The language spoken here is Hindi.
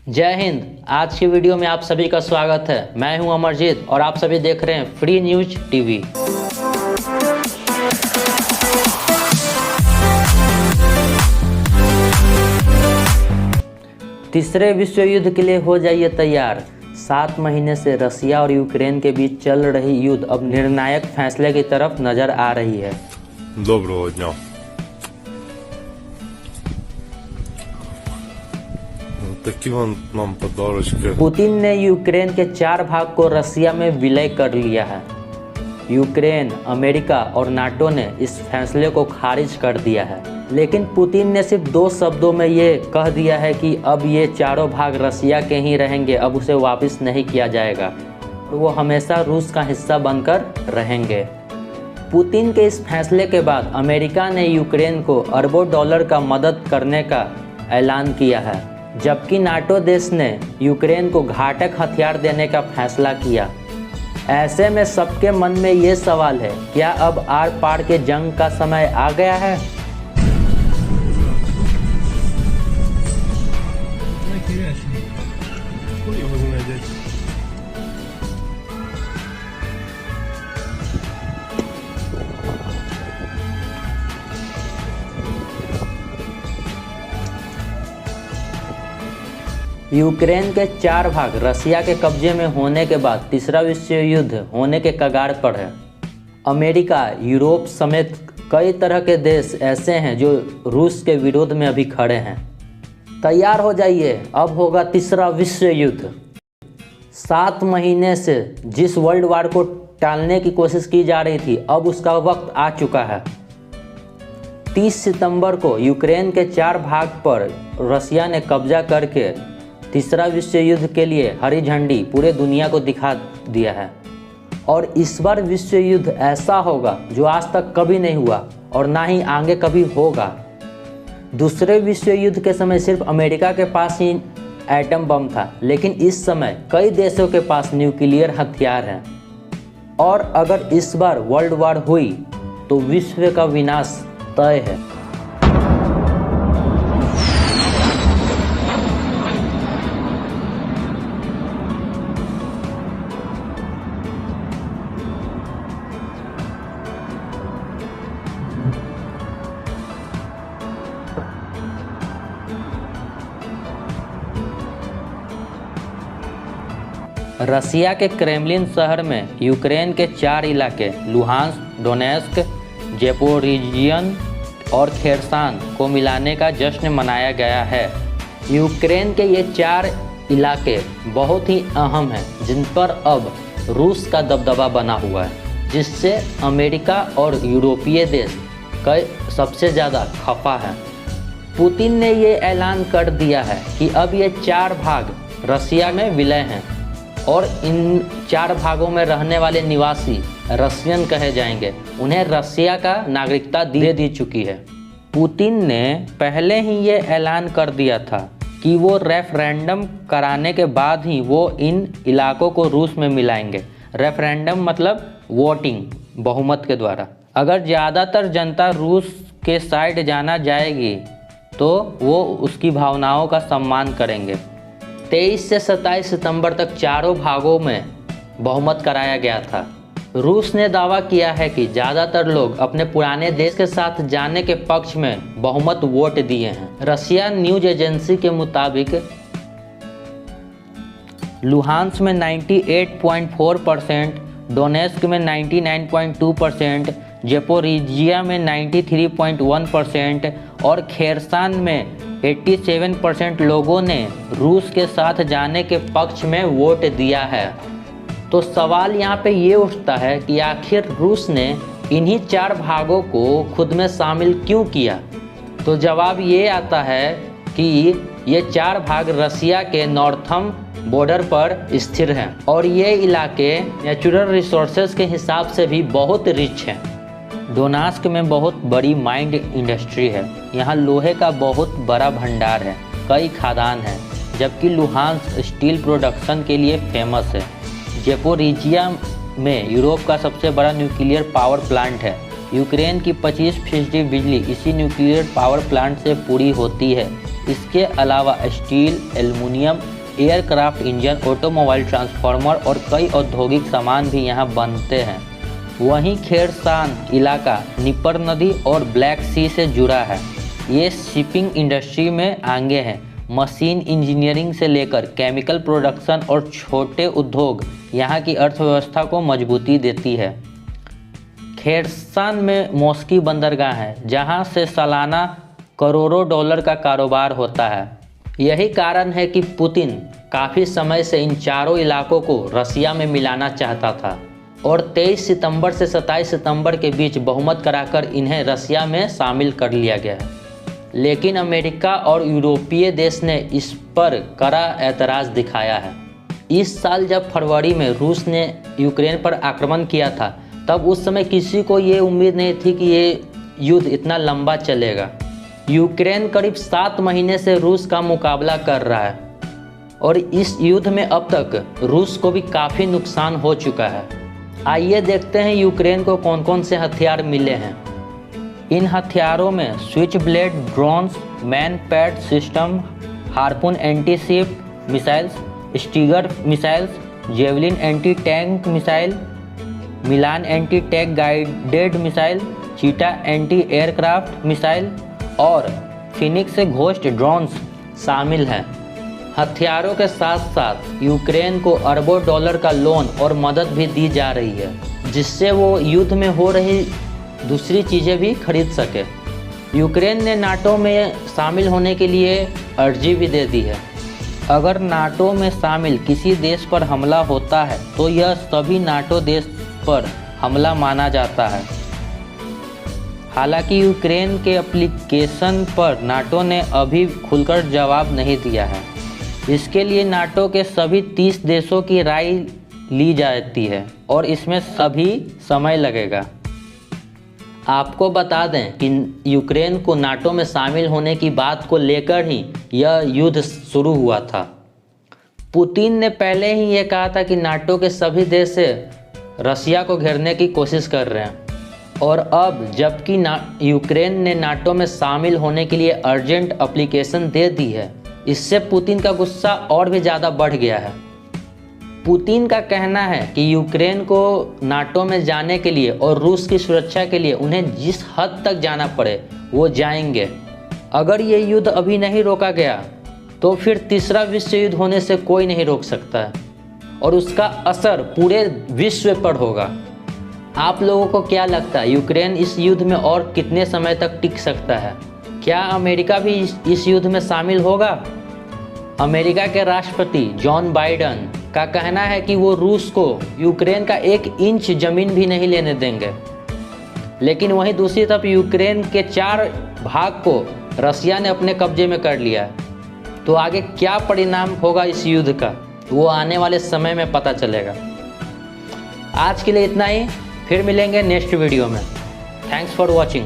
जय हिंद। आज की वीडियो में आप सभी का स्वागत है। मैं हूं अमरजीत और आप सभी देख रहे हैं फ्री न्यूज टीवी। तीसरे विश्व युद्ध के लिए हो जाइए तैयार। 7 महीने से रसिया और यूक्रेन के बीच चल रही युद्ध अब निर्णायक फैसले की तरफ नजर आ रही है। Доброго дня. Такі нам подарочки. पुतिन ने यूक्रेन के 4 भाग को रसिया में विलय कर लिया है। यूक्रेन, अमेरिका और नाटो ने इस फैसले को खारिज कर दिया है, लेकिन पुतिन ने सिर्फ 2 शब्दों में ये कह दिया है कि अब ये चारों भाग रसिया के ही रहेंगे, अब उसे वापस नहीं किया जाएगा। वो हमेशा रूस का हिस्सा बनकर रहेंगे। पुतिन के इस फैसले के बाद अमेरिका ने यूक्रेन को अरबों डॉलर का मदद करने का ऐलान किया है, जबकि नाटो देश ने यूक्रेन को घातक हथियार देने का फैसला किया। ऐसे में सबके मन में ये सवाल है, क्या अब आर पार के जंग का समय आ गया है? यूक्रेन के 4 भाग रसिया के कब्जे में होने के बाद तीसरा विश्व युद्ध होने के कगार पर है। अमेरिका, यूरोप समेत कई तरह के देश ऐसे हैं जो रूस के विरोध में अभी खड़े हैं। तैयार हो जाइए, अब होगा तीसरा विश्व युद्ध। 7 महीने से जिस वर्ल्ड वार को टालने की कोशिश की जा रही थी, अब उसका वक्त आ चुका है। 30 सितंबर को यूक्रेन के 4 भाग पर रसिया ने कब्जा करके तीसरा विश्व युद्ध के लिए हरी झंडी पूरे दुनिया को दिखा दिया है। और इस बार विश्व युद्ध ऐसा होगा जो आज तक कभी नहीं हुआ और ना ही आगे कभी होगा। दूसरे विश्व युद्ध के समय सिर्फ अमेरिका के पास ही एटम बम था, लेकिन इस समय कई देशों के पास न्यूक्लियर हथियार हैं। और अगर इस बार वर्ल्ड वार हुई तो विश्व का विनाश तय है। रसिया के क्रेमलिन शहर में यूक्रेन के 4 इलाके लुहांस्क, डोनेस्क, ज़ेपोरिज़ियन और खेरसान को मिलाने का जश्न मनाया गया है। यूक्रेन के ये 4 इलाके बहुत ही अहम हैं, जिन पर अब रूस का दबदबा बना हुआ है, जिससे अमेरिका और यूरोपीय देश कई सबसे ज़्यादा खफा है। पुतिन ने ये ऐलान कर दिया है कि अब ये 4 भाग रसिया में विलय हैं और इन 4 भागों में रहने वाले निवासी रसियन कहे जाएंगे। उन्हें रसिया का नागरिकता दे दी चुकी है। पुतिन ने पहले ही ये ऐलान कर दिया था कि वो रेफरेंडम कराने के बाद ही वो इन इलाकों को रूस में मिलाएंगे। रेफरेंडम मतलब वोटिंग, बहुमत के द्वारा। अगर ज़्यादातर जनता रूस के साइड जाना जाएगी तो वो उसकी भावनाओं का सम्मान करेंगे। 23 से 27 सितंबर तक चारों भागों में बहुमत कराया गया था। रूस ने दावा किया है कि ज़्यादातर लोग अपने पुराने देश के साथ जाने के पक्ष में बहुमत वोट दिए हैं। रसिया न्यूज एजेंसी के मुताबिक लुहांस्क में 98.4%, डोनेस्क में 99.2%, ज़ेपोरिज़िया में 93.1% और खेरसान में 87% लोगों ने रूस के साथ जाने के पक्ष में वोट दिया है। तो सवाल यहाँ पे ये उठता है कि आखिर रूस ने इन्हीं 4 भागों को खुद में शामिल क्यों किया? तो जवाब ये आता है कि ये 4 भाग रसिया के नॉर्थम बॉर्डर पर स्थिर हैं और ये इलाके नेचुरल रिसोर्सेज के हिसाब से भी बहुत रिच हैं। डोनेस्क में बहुत बड़ी माइंड इंडस्ट्री है, यहाँ लोहे का बहुत बड़ा भंडार है, कई खादान हैं, जबकि लुहांस्क स्टील प्रोडक्शन के लिए फेमस है। ज़ेपोरिज़िया में यूरोप का सबसे बड़ा न्यूक्लियर पावर प्लांट है। यूक्रेन की 25% बिजली इसी न्यूक्लियर पावर प्लांट से पूरी होती है। इसके अलावा steel, aluminium aircraft engine, automobile, transformer और कई औद्योगिक सामान भी यहाँ बनते हैं। वहीं खेरसान इलाका निपर नदी और ब्लैक सी से जुड़ा है। ये शिपिंग इंडस्ट्री में आगे हैं। मशीन इंजीनियरिंग से लेकर केमिकल प्रोडक्शन और छोटे उद्योग यहाँ की अर्थव्यवस्था को मजबूती देती है। खेरसान में मॉस्की बंदरगाह है, जहाँ से सालाना करोड़ों डॉलर का कारोबार होता है। यही कारण है कि पुतिन काफ़ी समय से इन चारों इलाकों को रसिया में मिलाना चाहता था और 23 सितंबर से 27 सितंबर के बीच बहुमत कराकर इन्हें रसिया में शामिल कर लिया गया है। लेकिन अमेरिका और यूरोपीय देश ने इस पर कड़ा ऐतराज़ दिखाया है। इस साल जब फरवरी में रूस ने यूक्रेन पर आक्रमण किया था, तब उस समय किसी को ये उम्मीद नहीं थी कि ये युद्ध इतना लंबा चलेगा। यूक्रेन करीब 7 महीने से रूस का मुकाबला कर रहा है और इस युद्ध में अब तक रूस को भी काफ़ी नुकसान हो चुका है। आइए देखते हैं यूक्रेन को कौन कौन से हथियार मिले हैं। इन हथियारों में Switchblade drones, man pad system, Harpoon anti ship missiles, Stinger missiles, Javelin anti tank missile, Milan anti tank guided missile, Cheetah anti aircraft missile और फिनिक्स घोस्ट ड्रोन्स शामिल हैं। हथियारों के साथ साथ यूक्रेन को अरबों डॉलर का लोन और मदद भी दी जा रही है, जिससे वो युद्ध में हो रही दूसरी चीज़ें भी खरीद सके। यूक्रेन ने नाटो में शामिल होने के लिए अर्जी भी दे दी है। अगर नाटो में शामिल किसी देश पर हमला होता है तो यह सभी नाटो देश पर हमला माना जाता है। हालांकि यूक्रेन के एप्लीकेशन पर नाटो ने अभी खुलकर जवाब नहीं दिया है। इसके लिए नाटो के सभी 30 देशों की राय ली जाती है और इसमें सभी समय लगेगा। आपको बता दें कि यूक्रेन को नाटो में शामिल होने की बात को लेकर ही यह युद्ध शुरू हुआ था। पुतिन ने पहले ही ये कहा था कि नाटो के सभी देश रसिया को घेरने की कोशिश कर रहे हैं और अब जबकि यूक्रेन ने नाटो में शामिल होने के लिए अर्जेंट एप्लीकेशन दे दी है, इससे पुतिन का गुस्सा और भी ज़्यादा बढ़ गया है। पुतिन का कहना है कि यूक्रेन को नाटो में जाने के लिए और रूस की सुरक्षा के लिए उन्हें जिस हद तक जाना पड़े वो जाएंगे। अगर ये युद्ध अभी नहीं रोका गया तो फिर तीसरा विश्व युद्ध होने से कोई नहीं रोक सकता है और उसका असर पूरे विश्व पर होगा। आप लोगों को क्या लगता है, यूक्रेन इस युद्ध में और कितने समय तक टिक सकता है? क्या अमेरिका भी इस युद्ध में शामिल होगा? अमेरिका के राष्ट्रपति जॉन बाइडेन का कहना है कि वो रूस को यूक्रेन का 1 इंच ज़मीन भी नहीं लेने देंगे। लेकिन वहीं दूसरी तरफ यूक्रेन के 4 भाग को रसिया ने अपने कब्जे में कर लिया है। तो आगे क्या परिणाम होगा इस युद्ध का, वो आने वाले समय में पता चलेगा। आज के लिए इतना ही, फिर मिलेंगे नेक्स्ट वीडियो में। Thanks for watching.